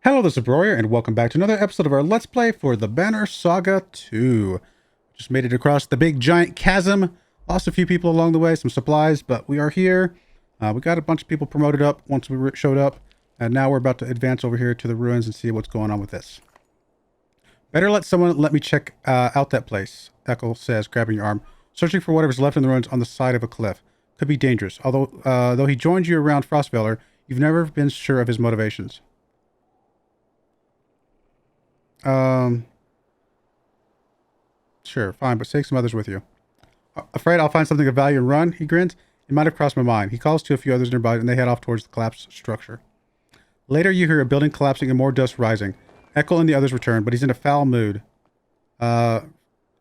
Hello, this is Broyar, and welcome back to another episode of our Let's Play for the Banner Saga 2. Just made it across the big giant chasm. Lost a few people along the way, some supplies, but we are here. We got a bunch of people promoted up once we showed up, and now we're about to advance over here to the ruins and see what's going on with this. Better let someone let me check out that place, Echo says, grabbing your arm. Searching for whatever's left in the ruins on the side of a cliff. Could be dangerous, although though he joined you around Frostveller, you've never been sure of his motivations. Sure, fine, but take some others with you. Afraid I'll find something of value and run? He grins. It might have crossed my mind. He calls to a few others nearby, and they head off towards the collapsed structure. Later, you hear a building collapsing and more dust rising. Eckel and the others return, but he's in a foul mood.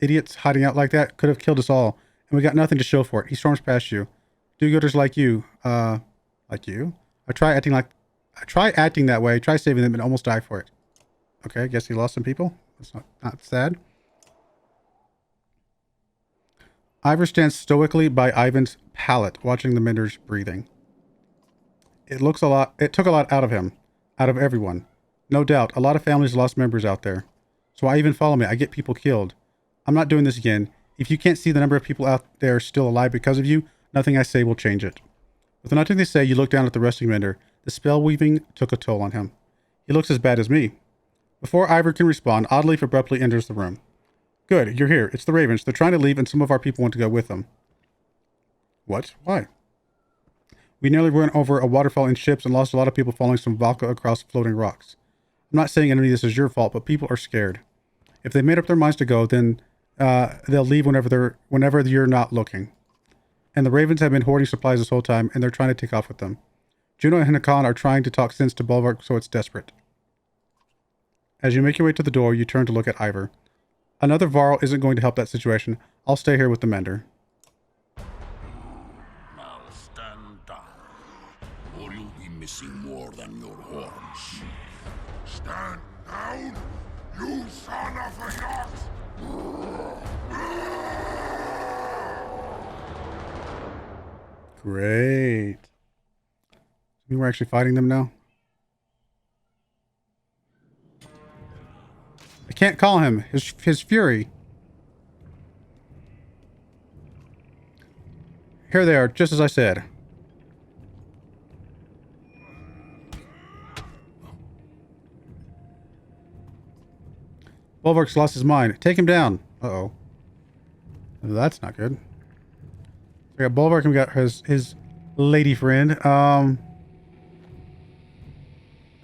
Idiots hiding out like that could have killed us all, and we got nothing to show for it. He storms past you. Do-gooders like you, like you? I try acting that way, try saving them, and almost die for it. Okay, I guess he lost some people. That's not sad. Ivor stands stoically by Ivan's pallet, watching the Mender's breathing. It took a lot out of him. Out of everyone. No doubt, a lot of families lost members out there. So why even follow me? I get people killed. I'm not doing this again. If you can't see the number of people out there still alive because of you, nothing I say will change it. With nothing to say, you look down at the resting Mender. The spell weaving took a toll on him. He looks as bad as me. Before Ivor can respond, Oddleaf abruptly enters the room. Good, you're here. It's the Ravens. They're trying to leave, and some of our people want to go with them. What? Why? We nearly went over a waterfall in ships and lost a lot of people following some vodka across floating rocks. I'm not saying any of this is your fault, but people are scared. If they made up their minds to go, then they'll leave whenever you're not looking. And the Ravens have been hoarding supplies this whole time, and they're trying to take off with them. Juno and Hakan are trying to talk sense to Bulwark, so it's desperate. As you make your way to the door, you turn to look at Ivor. Another Varl isn't going to help that situation. I'll stay here with the Mender. Now stand down, or you'll be missing more than your horns. Stand down, you son of a yacht! Great. We're actually fighting them now? I can't call him. His fury. Here they are, just as I said. Bulwark's lost his mind. Take him down. Uh-oh. That's not good. We got Bulwark and we got his lady friend.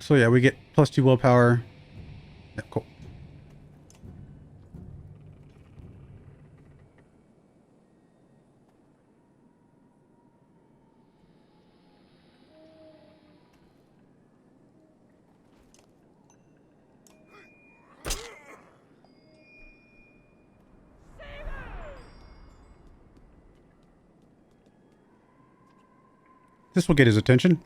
So yeah, we get +2 willpower. Yeah, cool. This will get his attention.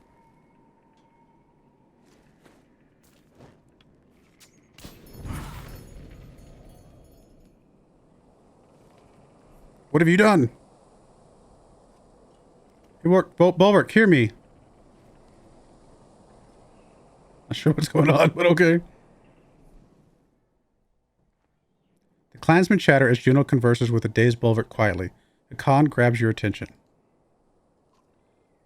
What have you done? Bulwark, hear me. Not sure what's going on, but okay. The clansmen chatter as Juno converses with a dazed Bulwark quietly. The Khan grabs your attention.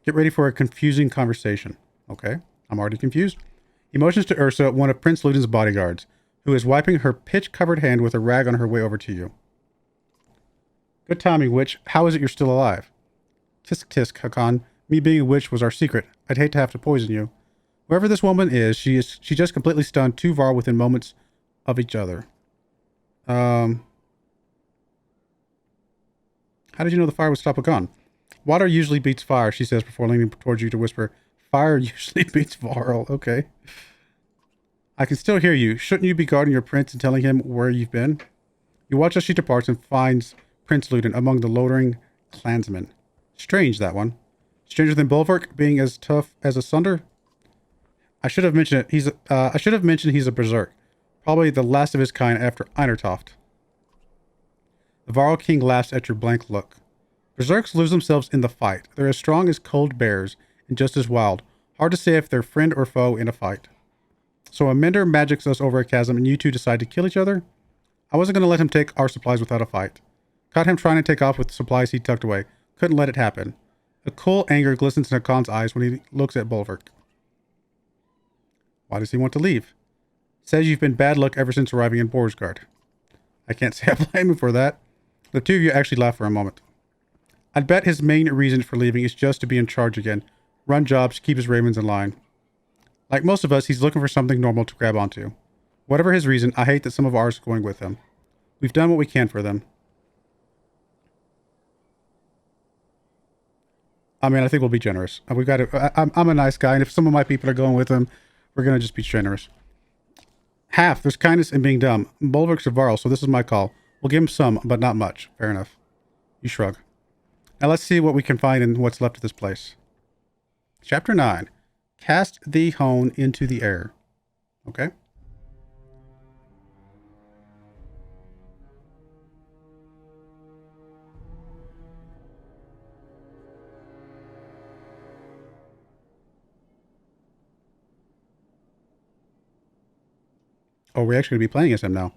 Get ready for a confusing conversation. Okay, I'm already confused. He motions to Ursa, one of Prince Luden's bodyguards, who is wiping her pitch-covered hand with a rag on her way over to you. Good timing, witch. How is it you're still alive? Tisk tisk, Hakan. Me being a witch was our secret. I'd hate to have to poison you. Whoever this woman is, she just completely stunned 2 Varl within moments of each other. How did you know the fire would stop Hakan? Water usually beats fire, she says before leaning towards you to whisper, Fire usually beats Varl. Okay. I can still hear you. Shouldn't you be guarding your prince and telling him where you've been? You watch as she departs and finds Prince Luden among the loitering clansmen. Strange, that one. Stranger than Bulwark, being as tough as a Sunder? I should have mentioned it. I should have mentioned he's a berserk. Probably the last of his kind after Einertoft. The Varl King laughs at your blank look. Berserks lose themselves in the fight. They're as strong as cold bears and just as wild. Hard to say if they're friend or foe in a fight. So a Mender magics us over a chasm and you two decide to kill each other? I wasn't going to let him take our supplies without a fight. Caught him trying to take off with the supplies he tucked away. Couldn't let it happen. A cool anger glistens in Hakon's eyes when he looks at Bolverk. Why does he want to leave? Says you've been bad luck ever since arriving in Borsgard. I can't say I blame him for that. The two of you actually laugh for a moment. I'd bet his main reason for leaving is just to be in charge again. Run jobs, keep his ravens in line. Like most of us, he's looking for something normal to grab onto. Whatever his reason, I hate that some of ours are going with him. We've done what we can for them. I mean, I think we'll be generous. We've got to, I'm a nice guy, and if some of my people are going with him, we're going to just be generous. Half. There's kindness in being dumb. Bolverk's a Varl, so this is my call. We'll give him some, but not much. Fair enough. You shrug. Now let's see what we can find in what's left of this place. Chapter 9. Cast the hone into the air. Okay. Oh, we're actually going to be playing as him now.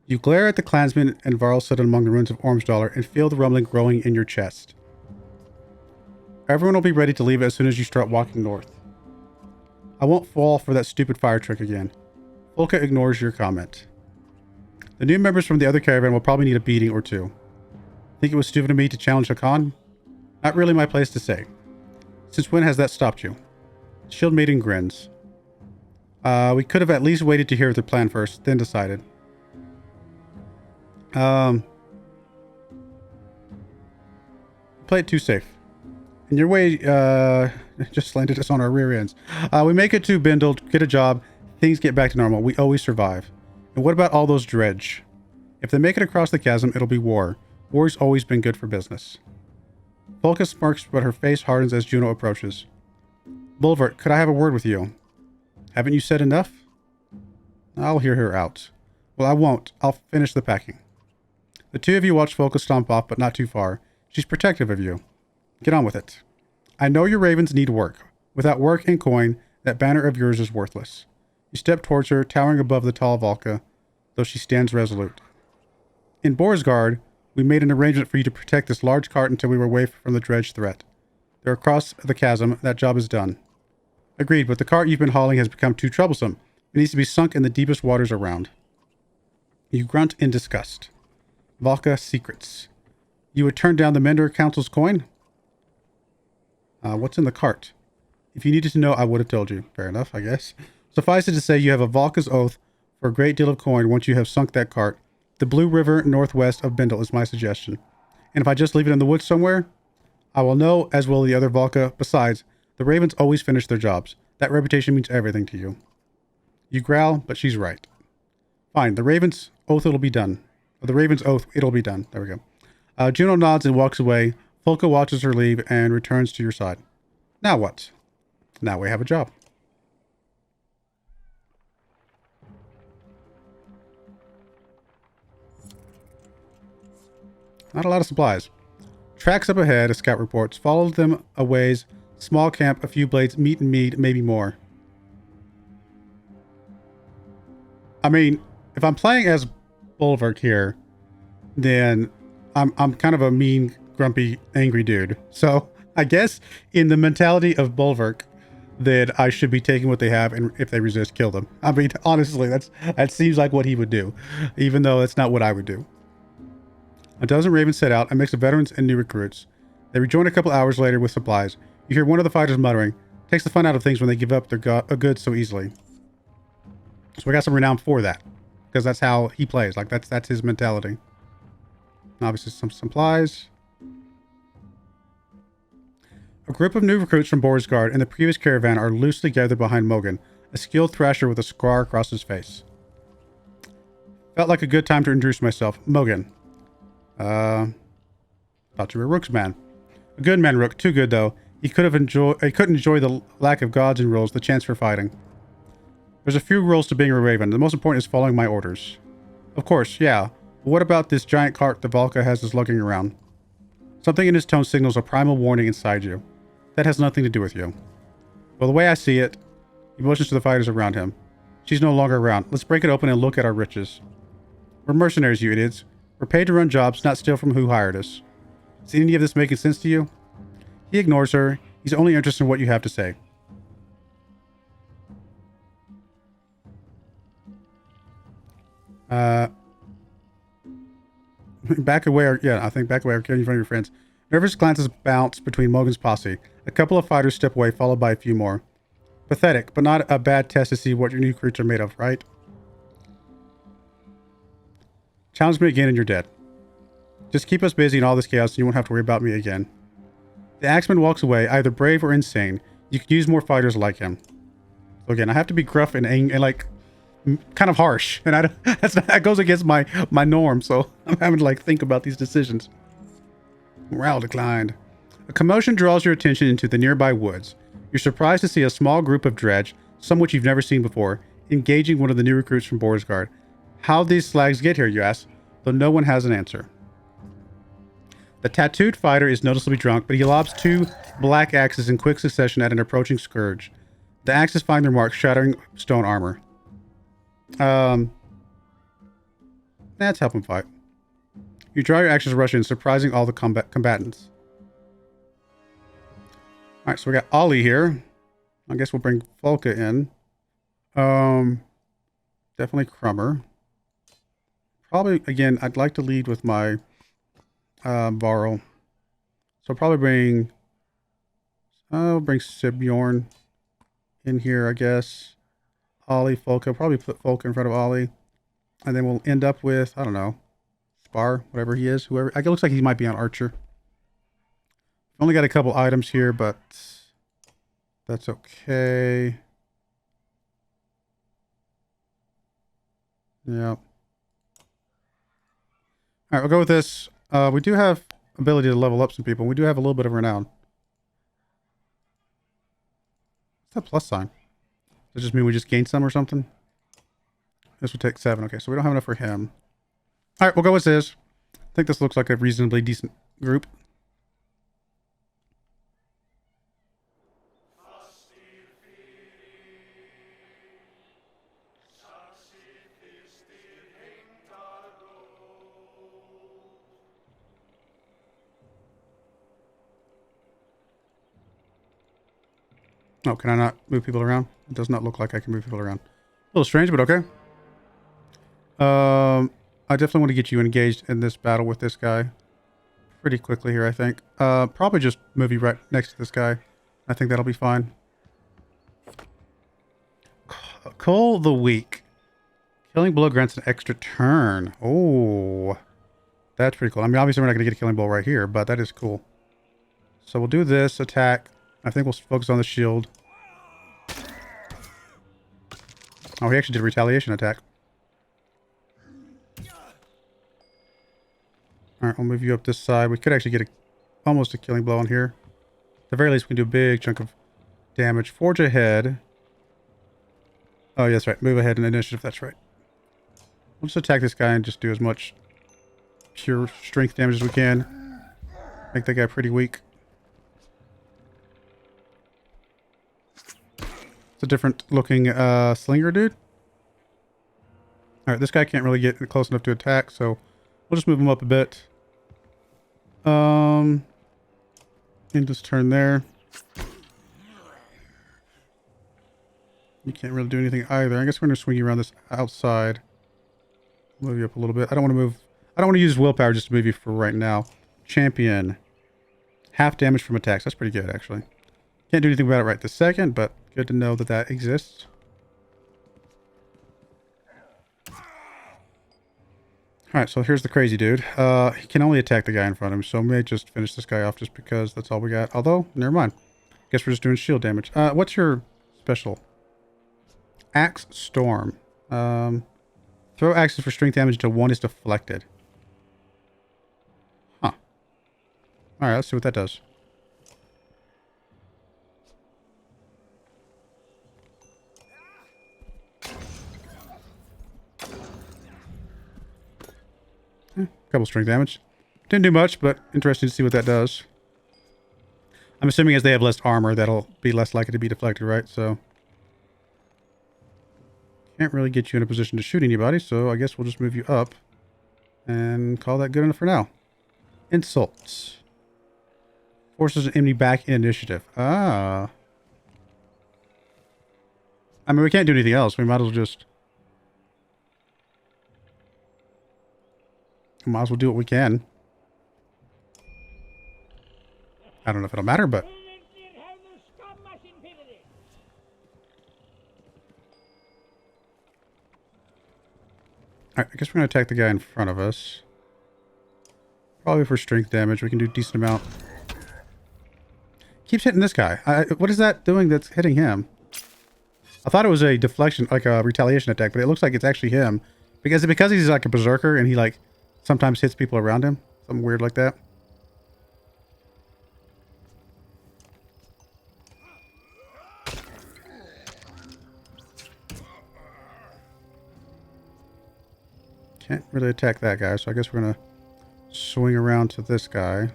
You glare at the clansmen and Varl sitting among the ruins of Ormsdollar and feel the rumbling growing in your chest. Everyone will be ready to leave as soon as you start walking north. I won't fall for that stupid fire trick again. Volka ignores your comment. The new members from the other caravan will probably need a beating or two. Think it was stupid of me to challenge Hakon? Not really my place to say. Since when has that stopped you? Shield Maiden grins. We could have at least waited to hear their plan first, then decided. Play it too safe. In your way, just landed us on our rear ends. We make it to Bindle, get a job, things get back to normal. We always survive. And what about all those dredge? If they make it across the chasm, it'll be war. War's always been good for business. Volka smirks, but her face hardens as Juno approaches. Bolverk, could I have a word with you? Haven't you said enough? I'll hear her out. Well, I won't. I'll finish the packing. The two of you watch Volka stomp off, but not too far. She's protective of you. Get on with it. I know your ravens need work. Without work and coin, that banner of yours is worthless. You step towards her, towering above the tall Volka, though she stands resolute. In Borsgard, we made an arrangement for you to protect this large cart until we were away from the dredge threat. They're across the chasm. That job is done. Agreed, but the cart you've been hauling has become too troublesome. It needs to be sunk in the deepest waters around. You grunt in disgust. Volka secrets. You would turn down the Mender Council's coin? What's in the cart? If you needed to know, I would have told you. Fair enough, I guess. Suffice it to say, you have a Volka's oath for a great deal of coin once you have sunk that cart. The Blue River northwest of Bindle is my suggestion. And if I just leave it in the woods somewhere, I will know, as will the other Volka. Besides, the ravens always finish their jobs. That reputation means everything to you. You growl, but she's right. Fine, the raven's oath, it'll be done. The raven's oath, it'll be done. There we go. Juno nods and walks away. Volka watches her leave and returns to your side. Now what? Now we have a job. Not a lot of supplies. Tracks up ahead, a scout reports. Follow them a ways. Small camp, a few blades, meat and mead, maybe more. I mean, if I'm playing as Bolverk here, then I'm kind of a mean, grumpy, angry dude. So I guess in the mentality of Bolverk, that I should be taking what they have, and if they resist, kill them. I mean, honestly, that seems like what he would do, even though that's not what I would do. A dozen ravens set out, a mix of veterans and new recruits. They rejoin a couple hours later with supplies. You hear one of the fighters muttering. Takes the fun out of things when they give up their goods so easily. So we got some renown for that, because that's how he plays. Like that's his mentality. Obviously, some supplies. A group of new recruits from Borsgard and the previous caravan are loosely gathered behind Mogan, a skilled thrasher with a scar across his face. Felt like a good time to introduce myself. Mogan. Thought you were Rook's man. A good man, Rook. Too good, though. He couldn't enjoy the lack of gods and rules, the chance for fighting. There's a few rules to being a raven. The most important is following my orders. Of course, yeah. But what about this giant cart the Volka has us lugging around? Something in his tone signals a primal warning inside you. That has nothing to do with you. Well, the way I see it, he motions to the fighters around him. She's no longer around. Let's break it open and look at our riches. We're mercenaries, you idiots. We're paid to run jobs, not steal from who hired us. Is any of this making sense to you? He ignores her. He's only interested in what you have to say. Back away, I think back away or killing in front of your friends. Nervous glances bounce between Mogan's posse. A couple of fighters step away, followed by a few more. Pathetic, but not a bad test to see what your new recruits are made of, right? Challenge me again and you're dead. Just keep us busy in all this chaos and you won't have to worry about me again. The axeman walks away, either brave or insane. You could use more fighters like him. So again, I have to be gruff and like kind of harsh, and that goes against my norm. So I'm having to like think about these decisions. Morale declined. A commotion draws your attention into the nearby woods. You're surprised to see a small group of dredge, some which you've never seen before, engaging one of the new recruits from Borsgard. How'd these slags get here, you ask? Though no one has an answer. The tattooed fighter is noticeably drunk, but he lobs 2 black axes in quick succession at an approaching scourge. The axes find their mark, shattering stone armor. Let's help him fight. You draw your axes rush in, surprising all the combatants. Alright, so we got Ollie here. I guess we'll bring Volka in. Definitely Crummer. Probably, again, I'd like to lead with my Varl. So I'll probably bring Sibjorn in here, I guess. Ollie, Volka. Probably put Volka in front of Ollie. And then we'll end up with, I don't know, Spar, whatever he is. Whoever. It looks like he might be on Archer. Only got a couple items here, but that's okay. Yeah. Alright, we'll go with this. We do have ability to level up some people. We do have a little bit of renown. What's that plus sign? Does that just mean we just gained some or something? This would take 7. Okay, so we don't have enough for him. Alright, we'll go with this. I think this looks like a reasonably decent group. Oh, can I not move people around? It does not look like I can move people around. A little strange, but okay. I definitely want to get you engaged in this battle with this guy pretty quickly here, I think. Probably just move you right next to this guy. I think that'll be fine. Cull the Weak. Killing blow grants an extra turn. Oh, that's pretty cool. I mean, obviously we're not going to get a killing blow right here, but that is cool. So we'll do this attack. I think we'll focus on the shield. Oh, he actually did a retaliation attack. Alright, we'll move you up this side. We could actually get almost a killing blow on here. At the very least, we can do a big chunk of damage. Forge ahead. Oh, yeah, that's right. Move ahead in initiative. That's right. We'll just attack this guy and just do as much pure strength damage as we can. Make that guy pretty weak. It's a different looking slinger dude. Alright, this guy can't really get close enough to attack, so we'll just move him up a bit. And just turn there. You can't really do anything either. I guess we're going to swing you around this outside. Move you up a little bit. I don't want to use willpower just to move you for right now. Champion. Half damage from attacks. That's pretty good, actually. Can't do anything about it right this second, but good to know that that exists. Alright, so here's the crazy dude. He can only attack the guy in front of him, so we may just finish this guy off just because that's all we got. Although, never mind. Guess we're just doing shield damage. What's your special? Axe Storm. Throw axes for strength damage until 1 is deflected. Huh. Alright, let's see what that does. Couple strength damage. Didn't do much, but interesting to see what that does. I'm assuming as they have less armor, that'll be less likely to be deflected, right? So, Can't really get you in a position to shoot anybody, so I guess we'll just move you up and call that good enough for now. Insults. Forces an enemy back in initiative. Ah. I mean, we can't do anything else. We might as well just... Might as well do what we can. I don't know if it'll matter, but... Alright, I guess we're going to attack the guy in front of us. Probably for strength damage. We can do a decent amount. Keeps hitting this guy. What is that doing that's hitting him? I thought it was a deflection, like a retaliation attack, but it looks like it's actually him. Because he's like a berserker and he like sometimes hits people around him. Something weird like that. Can't really attack that guy, so I guess we're going to swing around to this guy.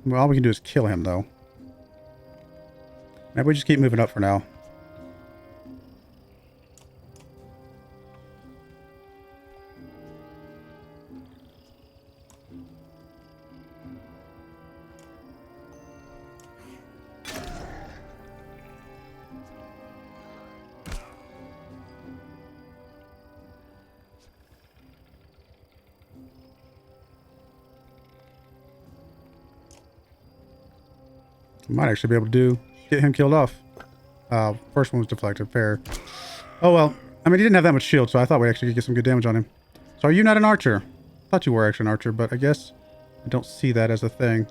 Well, all we can do is kill him, though. Maybe we just keep moving up for now. Might actually be able to get him killed off. First one was deflected. Fair. Oh well. I mean, he didn't have that much shield, so I thought we actually could get some good damage on him. So are you not an archer? Thought you were actually an archer, but I guess I don't see that as a thing.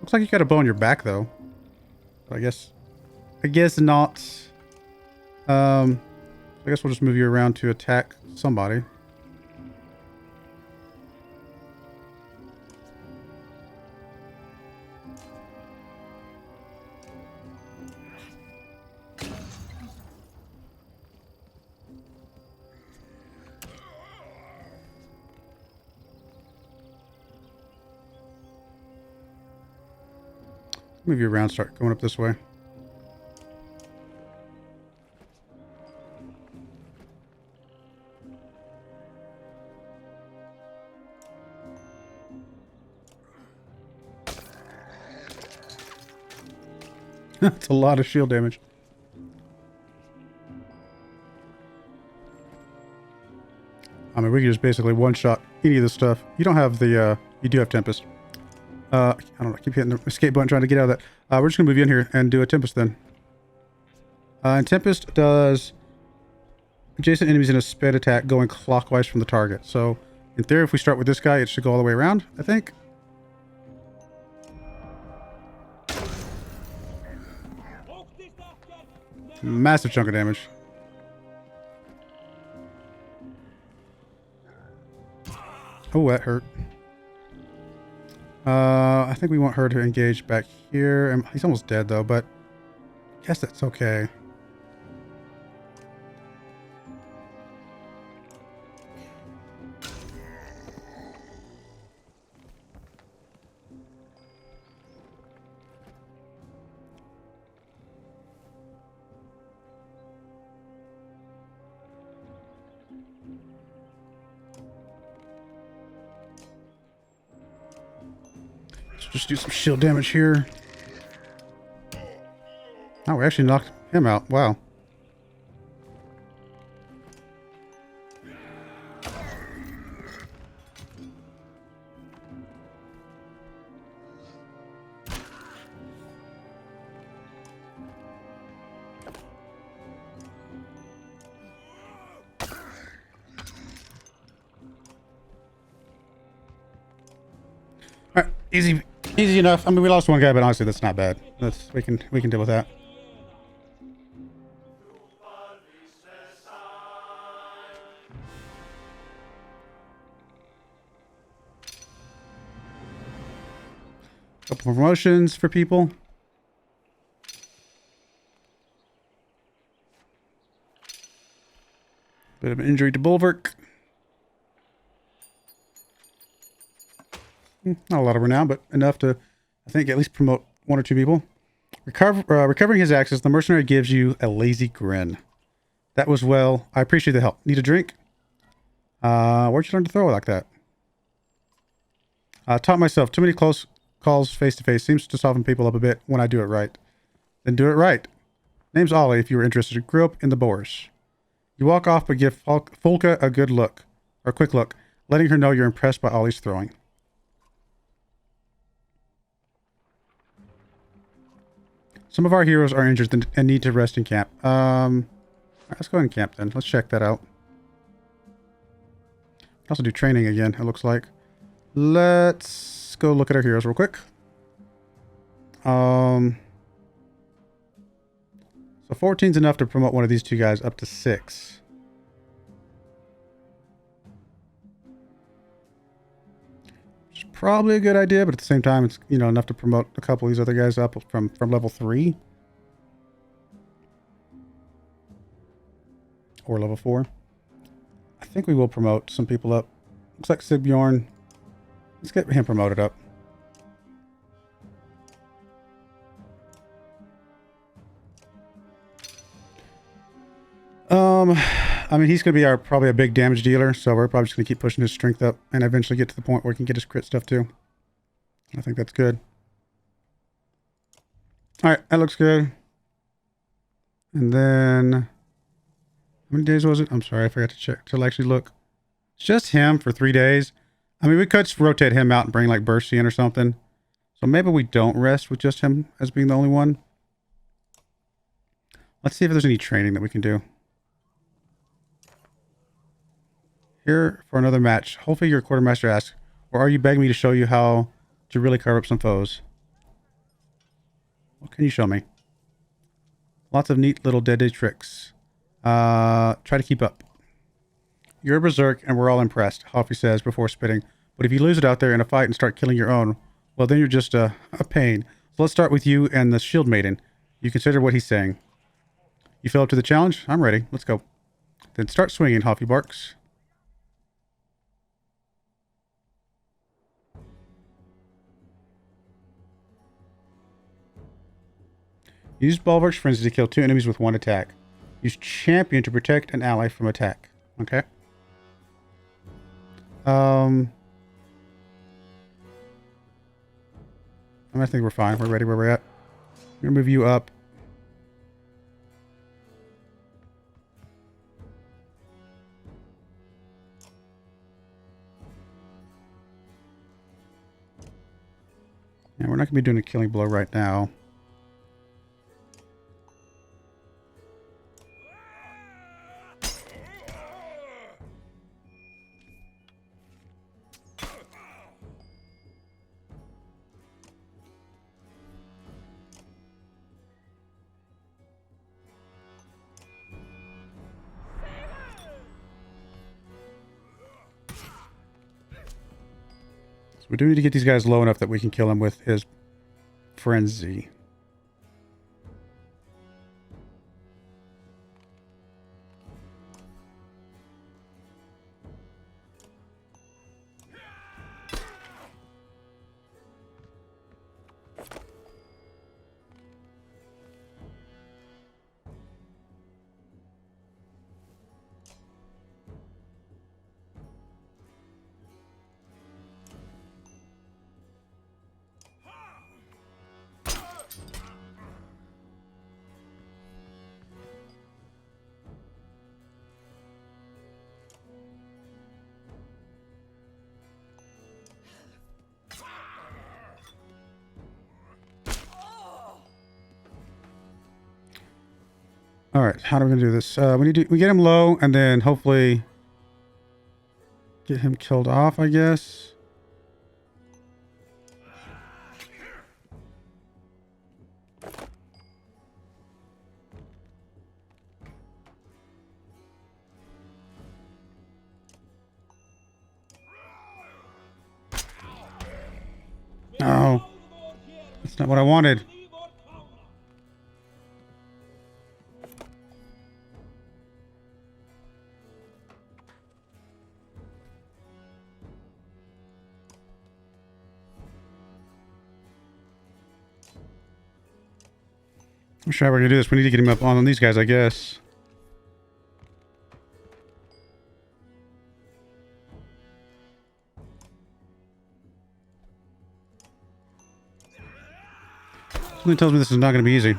Looks like you got a bow on your back though. But I guess not. I guess we'll just move you around to attack somebody. Move you around, start going up this way. That's a lot of shield damage. I mean, we can just basically one-shot any of this stuff. You don't have the, you do have Tempest. I don't know, keep hitting the escape button trying to get out of that. We're just going to move you in here and do a Tempest then. And Tempest does adjacent enemies in a sped attack going clockwise from the target. So, in theory, if we start with this guy, it should go all the way around, I think. Massive chunk of damage. Oh, that hurt. I think we want her to engage back here. And he's almost dead though, but I guess that's okay. Just do some shield damage here. Oh, we actually knocked him out. Wow. All right, easy enough. I mean, we lost one guy, but honestly, that's not bad. We can deal with that. Couple promotions for people. Bit of an injury to Bulwark. Not a lot of renown, but enough to, I think, at least promote one or two people. Recovering his axes, the mercenary gives you a lazy grin. That was well. I appreciate the help. Need a drink? Where'd you learn to throw like that? Taught myself. Too many close calls face to face seems to soften people up a bit when I do it right. Then do it right. Name's Ollie if you were interested. Grew up in the Boers. You walk off but give Fulka a good look. Or a quick look. Letting her know you're impressed by Ollie's throwing. Some of our heroes are injured and need to rest in camp. Let's go ahead and camp then. Let's check that out. Also do training again, it looks like. Let's go look at our heroes real quick. So 14's enough to promote one of these two guys up to 6. Which is probably a good idea, but at the same time, it's, you know, enough to promote a couple of these other guys up from level 3. Or level 4. I think we will promote some people up. Looks like Sigbjorn. Let's get him promoted up. I mean, he's going to be probably a big damage dealer, so we're probably just going to keep pushing his strength up and eventually get to the point where he can get his crit stuff too. I think that's good. Alright, that looks good. And then, how many days was it? I'm sorry, I forgot to check, to actually look. It's just him for 3 days. I mean, we could rotate him out and bring like Bursty in or something. So maybe we don't rest with just him as being the only one. Let's see if there's any training that we can do. Here for another match. Hopefully your quartermaster asks, or are you begging me to show you how to really carve up some foes? What can you show me? Lots of neat little dead day tricks. Try to keep up. You're a berserk and we're all impressed, Hoffy says before spitting. But if you lose it out there in a fight and start killing your own, well then you're just a pain. So let's start with you and the shield maiden. You consider what he's saying. You fell up to the challenge? I'm ready. Let's go. Then start swinging, Hoffy barks. Use Bulwark's Frenzy to kill 2 enemies with 1 attack. Use Champion to protect an ally from attack. Okay. I think we're fine. We're ready where we're at. I'm going to move you up. And we're not going to be doing a killing blow right now. We do need to get these guys low enough that we can kill him with his frenzy. All right, how are we gonna do this? We get him low, and then hopefully get him killed off, I guess. No, that's not what I wanted. I'm sure how we're gonna do this. We need to get him up on these guys, I guess. Something tells me this is not gonna be easy.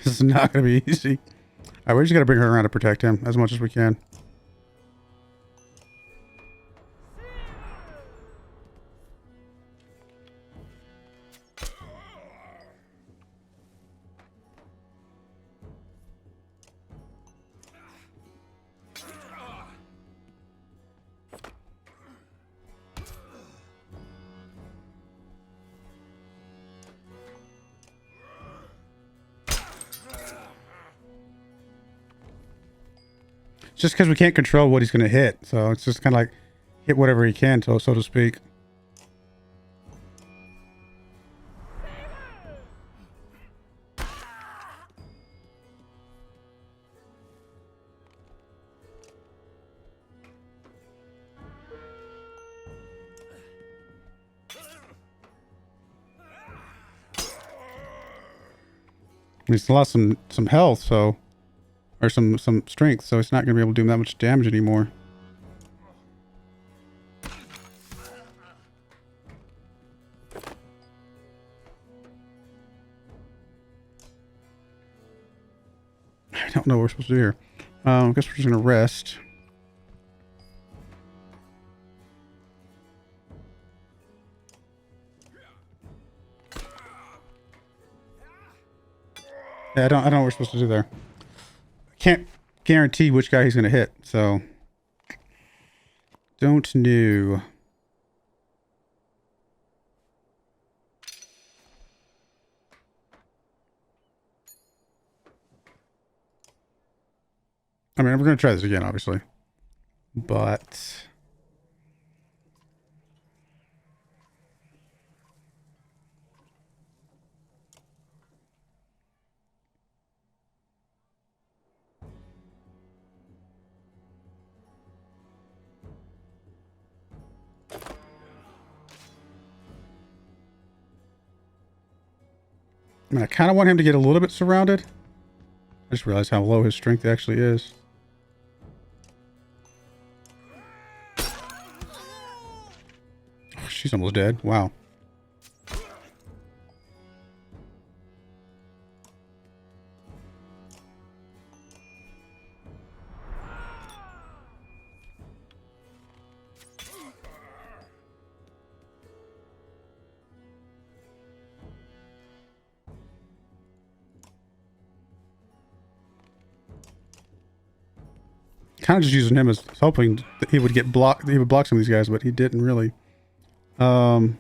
This is not going to be easy. Alright, we just got to bring her around to protect him as much as we can. Just because we can't control what he's going to hit. So it's just kind of like hit whatever he can, so to speak. He's lost some health, so... Or some strength, so it's not going to be able to do that much damage anymore. I don't know what we're supposed to do here. I guess we're just going to rest. Yeah, I don't know what we're supposed to do there. Can't guarantee which guy he's going to hit, so don't know. I mean, we're going to try this again, obviously, but I mean, I kind of want him to get a little bit surrounded. I just realized how low his strength actually is. Oh, she's almost dead. Wow. Kind of just using him as hoping that he would get blocked. He would block some of these guys, but he didn't really. I mean,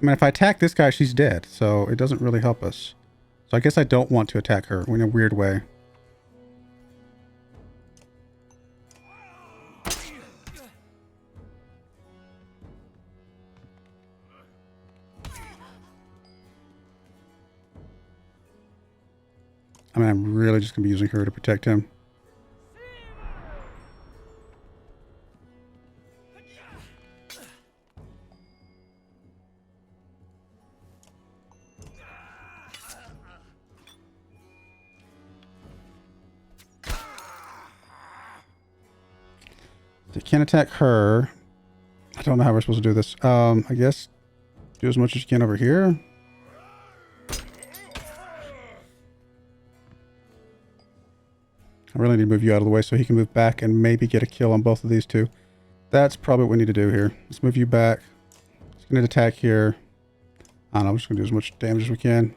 if I attack this guy, she's dead, so it doesn't really help us. So I guess I don't want to attack her in a weird way. I mean, I'm really just going to be using her to protect him. They can't attack her. I don't know how we're supposed to do this. I guess do as much as you can over here. I really need to move you out of the way so he can move back and maybe get a kill on both of these two. That's probably what we need to do here. Let's move you back. He's going to attack here. I don't know. I'm just going to do as much damage as we can.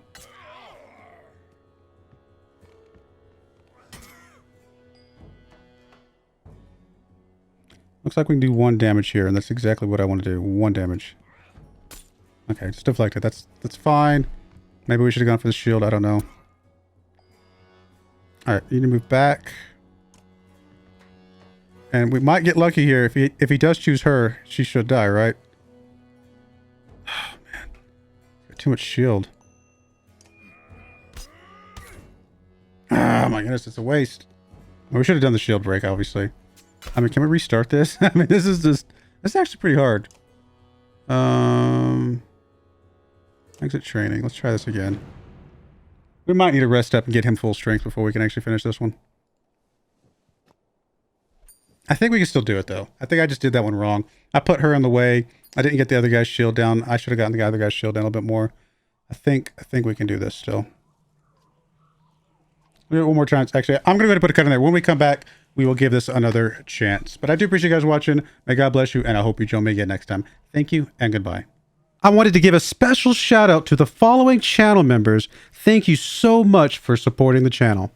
Looks like we can do 1 damage here, and that's exactly what I want to do. 1 damage. Okay, just deflect it. That's fine. Maybe we should have gone for the shield. I don't know. Alright, you need to move back. And we might get lucky here. If he does choose her, she should die, right? Oh, man. Got too much shield. Oh, my goodness. It's a waste. Well, we should have done the shield break, obviously. I mean, can we restart this? I mean, this is actually pretty hard. Exit training. Let's try this again. We might need to rest up and get him full strength before we can actually finish this one. I think we can still do it, though. I think I just did that one wrong. I put her in the way. I didn't get the other guy's shield down. I should have gotten the other guy's shield down a little bit more. I think we can do this still. We'll do it one more time. Actually, I'm going to go ahead and put a cut in there. When we come back, we will give this another chance. But I do appreciate you guys watching. May God bless you, and I hope you join me again next time. Thank you, and goodbye. I wanted to give a special shout out to the following channel members. Thank you so much for supporting the channel.